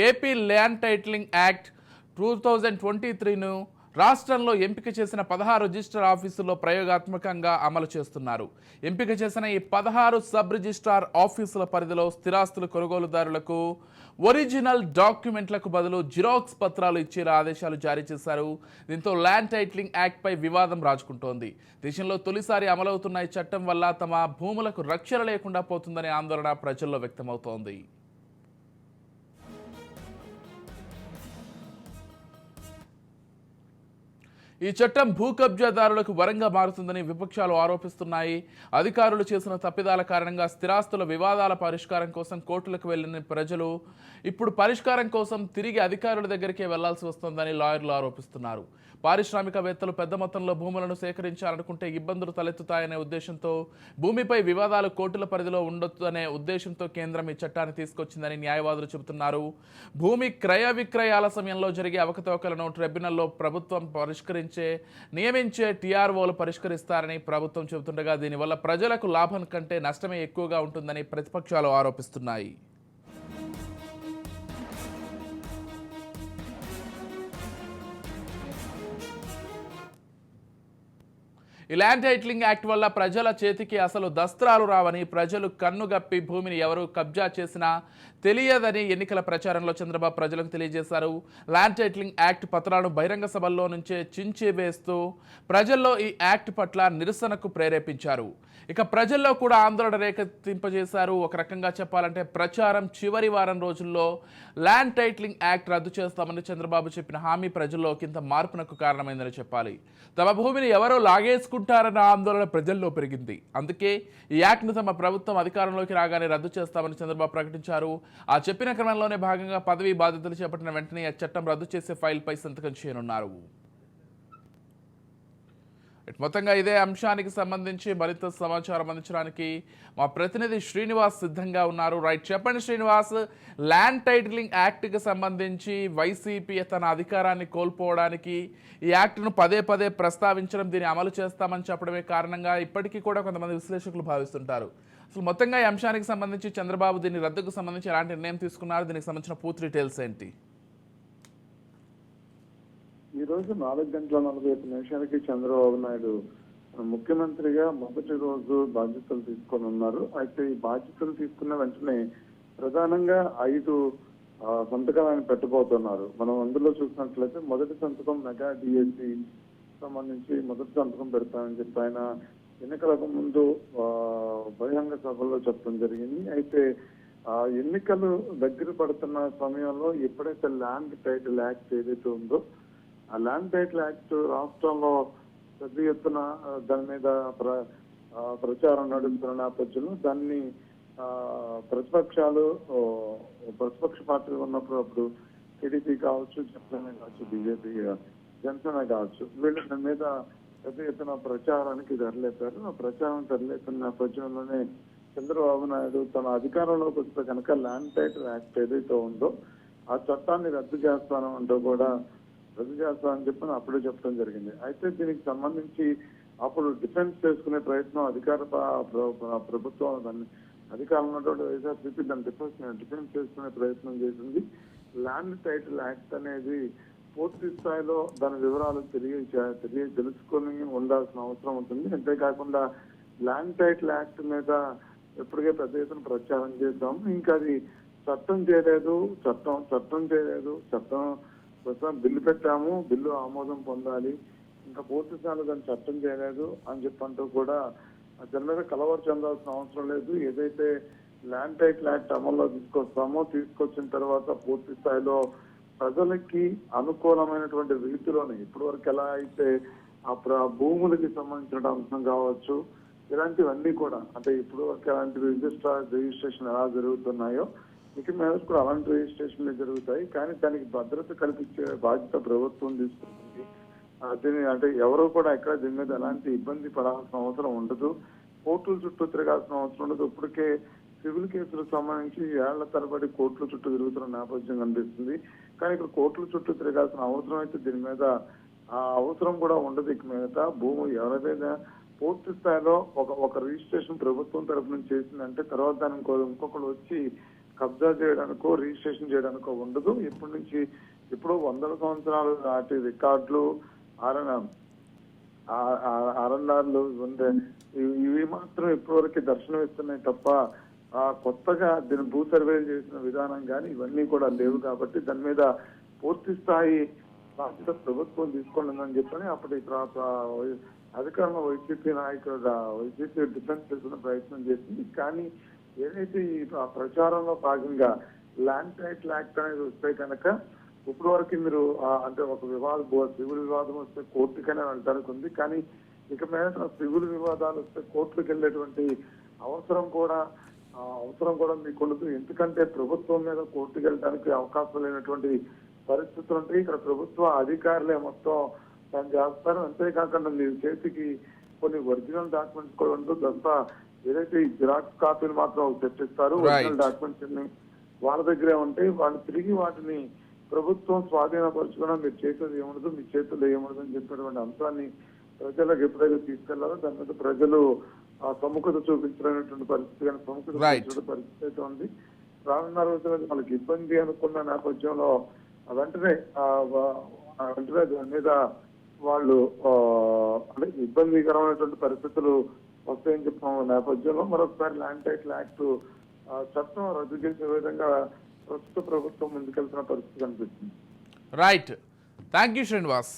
AP land titling act 2023ను రాష్ట్రంలో ఎంపిక చేసిన 16 రిజిస్టర్ ఆఫీసుల్లో ప్రయోగాత్మకంగా అమలు చేస్తున్నారు. ఎంపిక చేసిన ఈ 16 సబ్ రిజిస్ట్రార్ ఆఫీసుల పరిధిలో స్థిరాస్తుల కొనుగోలుదారులకు ఒరిజినల్ డాక్యుమెంట్లకు బదులు జిరాక్స్ పత్రాలు ఇచ్చేలా ఆదేశాలు జారీ చేశారు. దీంతో ల్యాండ్ టైటిలింగ్ యాక్ట్ పై వివాదం రాజుకుంటోంది. దేశంలో తొలిసారి అమలవుతున్న ఈ చట్టం వల్ల తమ భూములకు రక్షణ లేకుండా పోతుందనే ఆందోళన ప్రజల్లో వ్యక్తమవుతోంది. ఈ చట్టం భూ కబ్జాదారులకు వరంగా మారుతుందని విపక్షాలు ఆరోపిస్తున్నాయి. అధికారులు చేసిన తప్పిదాల కారణంగా స్థిరాస్తుల వివాదాల పరిష్కారం కోసం కోర్టులకు వెళ్లిన ప్రజలు ఇప్పుడు పరిష్కారం కోసం తిరిగి అధికారుల దగ్గరికే వెళ్లాల్సి వస్తోందని లాయర్లు ఆరోపిస్తున్నారు. పారిశ్రామికవేత్తలు పెద్ద మొత్తంలో భూములను సేకరించాలనుకుంటే ఇబ్బందులు తలెత్తుతాయనే ఉద్దేశంతో భూమిపై వివాదాలు కోర్టుల పరిధిలో ఉండొద్దనే ఉద్దేశంతో కేంద్రం ఈ చట్టాన్ని తీసుకొచ్చిందని న్యాయవాదులు చెబుతున్నారు. భూమి క్రయ విక్రయాల సమయంలో జరిగే అవకతవకలను ట్రిబ్యునల్లో ప్రభుత్వం నియమించే టీఆర్ఓలు పరిష్కరిస్తారని ప్రభుత్వం చెబుతుండగా దీనివల్ల ప్రజలకు లాభం కంటే నష్టమే ఎక్కువగా ఉంటుందని ప్రతిపక్షాలు ఆరోపిస్తున్నాయి. ఈ ల్యాండ్ టైటిలింగ్ యాక్ట్ వల్ల ప్రజల చేతికి అసలు దస్త్రాలు రావని, ప్రజలు కన్నుగప్పి భూమిని ఎవరు కబ్జా చేసినా తెలియదని ఎన్నికల ప్రచారంలో చంద్రబాబు ప్రజలకు తెలియజేశారు. ల్యాండ్ టైటిలింగ్ యాక్ట్ పత్రాలను బహిరంగ సభల్లో నుంచే చించివేస్తూ ప్రజల్లో ఈ యాక్ట్ పట్ల నిరసనకు ప్రేరేపించారు. ఇక ప్రజల్లో కూడా ఆందోళన రేకెత్తింపజేశారు. ఒక రకంగా చెప్పాలంటే ప్రచారం చివరి వారం రోజుల్లో ల్యాండ్ టైటిలింగ్ యాక్ట్ రద్దు చేస్తామని చంద్రబాబు చెప్పిన హామీ ప్రజల్లో కింద మార్పునకు కారణమైందని చెప్పాలి. తమ భూమిని ఎవరో లాగేసుకుంటారన్న ఆందోళన ప్రజల్లో పెరిగింది. అందుకే ఈ యాక్ట్ను తమ ప్రభుత్వం అధికారంలోకి రాగానే రద్దు చేస్తామని చంద్రబాబు ప్రకటించారు. ఆ చెప్పిన క్రమంలోనే భాగంగా పదవీ బాధ్యతలు చేపట్టిన వెంటనే ఆ చట్టం రద్దు చేసే ఫైల్పై సంతకం చేయనున్నారు. మొత్తంగా ఇదే అంశానికి సంబంధించి మరింత సమాచారం అందించడానికి మా ప్రతినిధి శ్రీనివాస్ సిద్ధంగా ఉన్నారు. రైట్, చెప్పండి శ్రీనివాస్, ల్యాండ్ టైటిలింగ్ యాక్ట్కి సంబంధించి వైసీపీ తన అధికారాన్ని కోల్పోవడానికి ఈ యాక్ట్ను పదే పదే ప్రస్తావించడం, దీన్ని అమలు చేస్తామని చెప్పడమే కారణంగా ఇప్పటికీ కూడా కొంతమంది విశ్లేషకులు భావిస్తుంటారు. అసలు మొత్తంగా ఈ అంశానికి సంబంధించి చంద్రబాబు దీని రద్దుకు సంబంధించి ఎలాంటి నిర్ణయం తీసుకున్నారు, దీనికి సంబంధించిన పూర్తి డీటెయిల్స్ ఏంటి? ఈ రోజు 4:45 చంద్రబాబు నాయుడు ముఖ్యమంత్రిగా మొదటి రోజు బాధ్యతలు తీసుకొని ఉన్నారు. అయితే ఈ బాధ్యతలు తీసుకున్న వెంటనే ప్రధానంగా 5 సంతకాలను పెట్టబోతున్నారు. మనం అందులో చూసినట్లయితే మొదటి సంతకం మెగా డిఎస్సి సంబంధించి మొదటి సంతకం పెడతామని చెప్పి ఆయన ఎన్నికలకు ముందు బహిరంగ సభల్లో చెప్పడం జరిగింది. అయితే ఎన్నికలు దగ్గర పడుతున్న సమయంలో ఎప్పుడైతే ల్యాండ్ టైటిల్ యాక్ట్ ఏదైతే ఉందో ఆ ల్యాండ్ టైటిల్ యాక్ట్ రాష్ట్రంలో పెద్ద ఎత్తున దాని మీద ప్రచారం నడుస్తున్న నేపథ్యంలో దాన్ని ప్రతిపక్ష పార్టీలు ఉన్నప్పుడు అప్పుడు టీడీపీ కావచ్చు, జనసేన కావచ్చు, బీజేపీ, జనసేన కావచ్చు, వీళ్ళు దాని మీద పెద్ద ఎత్తున ప్రచారానికి తెరలేపారు. ఆ ప్రచారం తెరలేపిన నేపథ్యంలోనే చంద్రబాబు నాయుడు తన అధికారంలోకి వస్తే కనుక ల్యాండ్ టైటిల్ యాక్ట్ ఏదైతే ఉందో ఆ చట్టాన్ని రద్దు చేస్తానని చెప్పి అప్పుడే చెప్పడం జరిగింది. అయితే దీనికి సంబంధించి అప్పుడు డిఫెన్స్ చేసుకునే ప్రయత్నం ప్రభుత్వం దాన్ని అధికారంలో ఉన్నటువంటి వైఎస్ఆర్సీపీ దాన్ని డిఫెన్స్ చేసుకునే ప్రయత్నం చేసింది. ల్యాండ్ టైటిల్ యాక్ట్ అనేది పూర్తి స్థాయిలో దాని వివరాలు తెలుసుకొని ఉండాల్సిన అవసరం ఉంటుంది. అంతేకాకుండా ల్యాండ్ టైటిల్ యాక్ట్ మీద ఎప్పటికే పెద్ద ఎత్తున ప్రచారం చేద్దాం, ఇంకా అది చట్టం చేయలేదు, బిల్లు పెట్టాము, బిల్లు ఆమోదం పొందాలి, ఇంకా పూర్తి స్థాయిలో దాన్ని చట్టం చేయలేదు అని చెప్పంటూ కూడా దాని మీద కలవరం చెందాల్సిన అవసరం లేదు. ఏదైతే ల్యాండ్ టైటిల్ యాక్ట్ అమల్లో తీసుకొచ్చిన తర్వాత పూర్తి స్థాయిలో ప్రజలకి అనుకూలమైనటువంటి రీతిలోనే ఇప్పటి వరకు ఎలా అయితే ఆ భూములకి సంబంధించిన అంశం కావచ్చు, ఇలాంటివన్నీ కూడా అంటే ఇప్పుడు వరకు ఎలాంటి రిజిస్ట్రేషన్ ఎలా జరుగుతున్నాయో ఇక మీద కూడా అలాంటి రిజిస్ట్రేషన్లు జరుగుతాయి. కానీ దానికి భద్రత కల్పించే బాధ్యత ప్రభుత్వం తీసుకుంటుంది. దీని అంటే ఎవరు కూడా ఎక్కడ దీని మీద ఎలాంటి ఇబ్బంది పడాల్సిన అవసరం ఉండదు, కోర్టుల చుట్టూ తిరగాల్సిన అవసరం ఉండదు. ఇప్పటికే సివిల్ కేసులకు సంబంధించి ఏళ్ల తరబడి కోర్టుల చుట్టూ తిరుగుతున్న నేపథ్యం కనిపిస్తుంది. కానీ ఇక్కడ కోర్టుల చుట్టూ తిరగాల్సిన అవసరం అయితే దీని మీద ఆ అవసరం కూడా ఉండదు. ఇక మీద భూమి ఎవరైనా పూర్తి స్థాయిలో ఒక రిజిస్ట్రేషన్ ప్రభుత్వం తరఫు నుంచి చేసిందంటే తర్వాత దానికి ఇంకొకరు వచ్చి కబ్జా చేయడానికో రిజిస్ట్రేషన్ చేయడానికో ఉండదు. ఇప్పటి నుంచి ఇప్పుడు 100 సంవత్సరాలు నాటి రికార్డులు ఆర్ఎన్ఆర్లు ఉండే ఇవి మాత్రం ఇప్పటివరకు దర్శనం ఇస్తున్నాయి తప్ప కొత్తగా దీని భూ సర్వేలు చేసిన విధానం కానీ ఇవన్నీ కూడా లేవు. కాబట్టి దాని మీద పూర్తి స్థాయి బాధ్యత ప్రభుత్వం తీసుకుంటుందని చెప్పని అప్పటి అధికారంలో వైసీపీ నాయకుడు వైసీపీ డిఫెన్స్ చేసిన ప్రయత్నం చేసింది. కానీ ఏదైతే ఈ ప్రచారంలో భాగంగా ల్యాండ్ టైటిల్ యాక్ట్ అనేది వస్తే కనుక ఇప్పటి వరకు మీరు అంటే ఒక సివిల్ వివాదం వస్తే కోర్టుకైనా వెళ్ళడానికి ఉంది. కానీ ఇక మీద సివిల్ వివాదాలు వస్తే కోర్టులకు వెళ్ళేటువంటి అవసరం కూడా మీకు ఉండదు. ఎందుకంటే ప్రభుత్వం మీద కోర్టుకు వెళ్ళడానికి అవకాశం లేనటువంటి పరిస్థితులు ఉంటాయి. ఇక్కడ ప్రభుత్వ అధికారులే మొత్తం పని చేస్తారు. అంతేకాకుండా మీ చేతికి కొన్ని ఒరిజినల్ డాక్యుమెంట్స్ కూడా ఉండదు. ఏదైతే ఈ జిరాక్స్ కాపీలు మాత్రం చర్చిస్తారు, ఒరిజినల్ డాక్యుమెంట్స్ వాళ్ళ దగ్గరే ఉంటాయి. వాళ్ళు తిరిగి వాటిని ప్రభుత్వం స్వాధీనపరచుకున్నా మీరు చేసేది ఏముండదు, మీ చేతుల్లో ఏముండదు అని చెప్పినటువంటి అంశాన్ని ప్రజలకు ఎప్పుడైతే తీసుకెళ్లారో దాని మీద ప్రజలు సముఖత చూపించలేనటువంటి పరిస్థితి, కానీ సముఖత చూపించే పరిస్థితి అయితే ఉంది. రానున్న రోజుల్లో వాళ్ళకి ఇబ్బంది అనుకున్న నేపథ్యంలో వెంటనే దాని మీద వాళ్ళు అంటే ఇబ్బందికరమైనటువంటి పరిస్థితులు వస్తాయని చెప్పిన నేపథ్యంలో మరొకసారి ల్యాండ్ టైటిల్ యాక్ట్ చట్టం రద్దు చేసే విధంగా ప్రస్తుత ప్రభుత్వం ముందుకెళ్తున్న పరిస్థితి కనిపిస్తుంది. Right, thank you Srinivas.